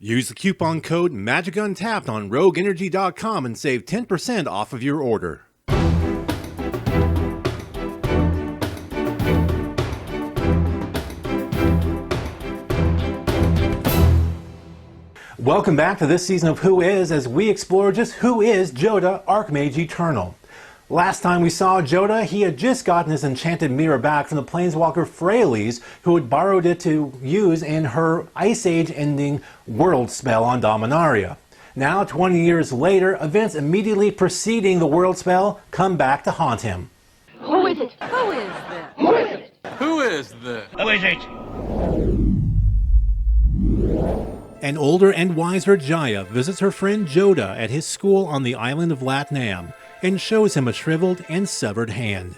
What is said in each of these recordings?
Use the coupon code Magic Untapped on RogueEnergy.com and save 10% off of your order. Welcome back to this season of Who Is, as we explore just who is Jodah, Archmage Eternal. Last time we saw Jodah, he had just gotten his enchanted mirror back from the planeswalker Freyalise, who had borrowed it to use in her Ice Age ending world spell on Dominaria. Now, 20 years later, events immediately preceding the world spell come back to haunt him. Who is it? Who is this? Who is it? Who is this? Who is it? An older and wiser Jaya visits her friend Jodah at his school on the island of Latnam and shows him a shriveled and severed hand.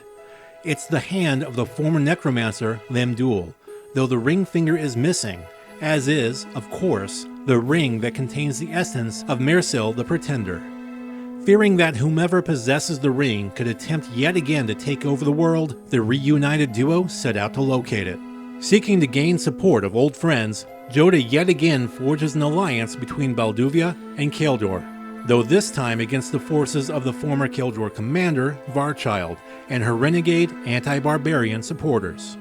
It's the hand of the former necromancer Lemdul, though the ring finger is missing, as is, of course, the ring that contains the essence of Mercil the Pretender. Fearing that whomever possesses the ring could attempt yet again to take over the world, the reunited duo set out to locate it. Seeking to gain support of old friends, Jodah yet again forges an alliance between Balduvia and Kaldor, though this time against the forces of the former Kaldor commander, Varchild, and her renegade anti-barbarian supporters.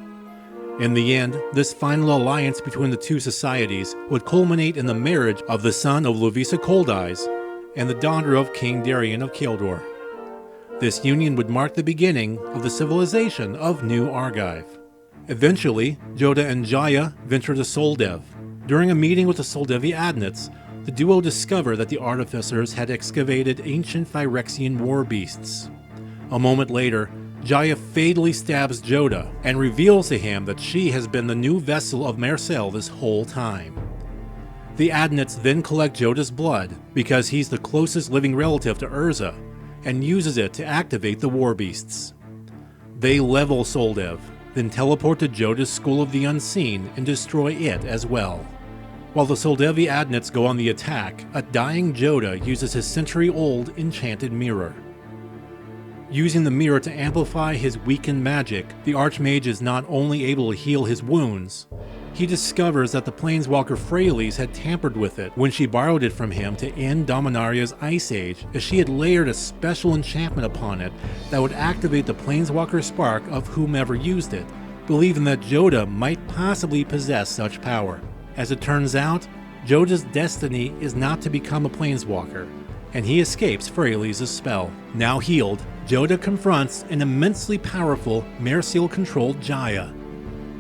In the end, this final alliance between the two societies would culminate in the marriage of the son of Lovisa Coldeyes and the daughter of King Darien of Kaldor. This union would mark the beginning of the civilization of New Argive. Eventually, Jodah and Jaya venture to Soldev. During a meeting with the Soldevi Adnets, the duo discover that the artificers had excavated ancient Phyrexian war beasts. A moment later, Jaya fatally stabs Jodah and reveals to him that she has been the new vessel of Mercil this whole time. The Adnets then collect Jodah's blood because he's the closest living relative to Urza, and uses it to activate the war beasts. They level Soldev, then teleport to Jodah's School of the Unseen and destroy it as well. While the Soldevi Adnets go on the attack, a dying Jodah uses his century-old enchanted mirror. Using the mirror to amplify his weakened magic, the Archmage is not only able to heal his wounds, he discovers that the planeswalker Freyalise had tampered with it when she borrowed it from him to end Dominaria's Ice Age, as she had layered a special enchantment upon it that would activate the planeswalker spark of whomever used it, believing that Jodah might possibly possess such power. As it turns out, Jodah's destiny is not to become a planeswalker, and he escapes Freyalise's spell. Now healed, Jodah confronts an immensely powerful Mercil-controlled Jaya.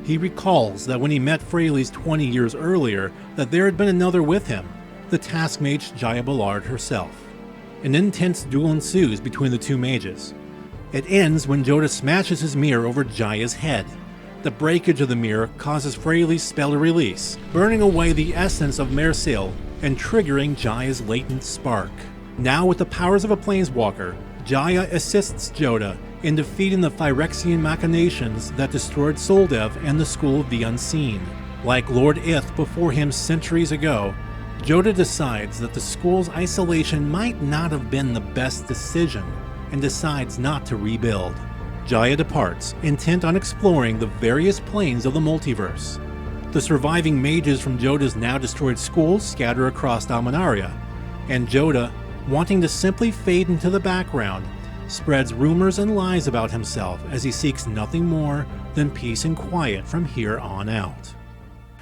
He recalls that when he met Freyalise 20 years earlier, that there had been another with him, the taskmage Jaya Ballard herself. An intense duel ensues between the two mages. It ends when Jodah smashes his mirror over Jaya's head. The breakage of the mirror causes Freyalise's spell to release, burning away the essence of Mercil and triggering Jaya's latent spark. Now with the powers of a planeswalker, Jaya assists Jodah in defeating the Phyrexian machinations that destroyed Soldev and the School of the Unseen. Like Lord Ith before him centuries ago, Jodah decides that the school's isolation might not have been the best decision, and decides not to rebuild. Jaya departs, intent on exploring the various planes of the multiverse. The surviving mages from Jodah's now destroyed schools scatter across Dominaria, and Jodah, wanting to simply fade into the background, spreads rumors and lies about himself as he seeks nothing more than peace and quiet from here on out.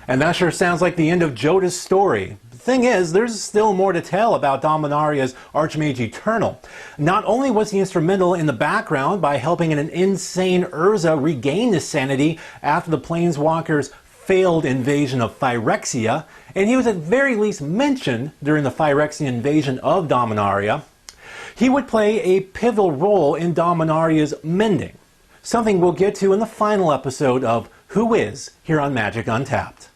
And that sure sounds like the end of Jodah's story. The thing is, there's still more to tell about Dominaria's Archmage Eternal. Not only was he instrumental in the background by helping an insane Urza regain his sanity after the Planeswalkers' failed invasion of Phyrexia, and he was at very least mentioned during the Phyrexian invasion of Dominaria, he would play a pivotal role in Dominaria's mending, something we'll get to in the final episode of Who Is here on Magic Untapped.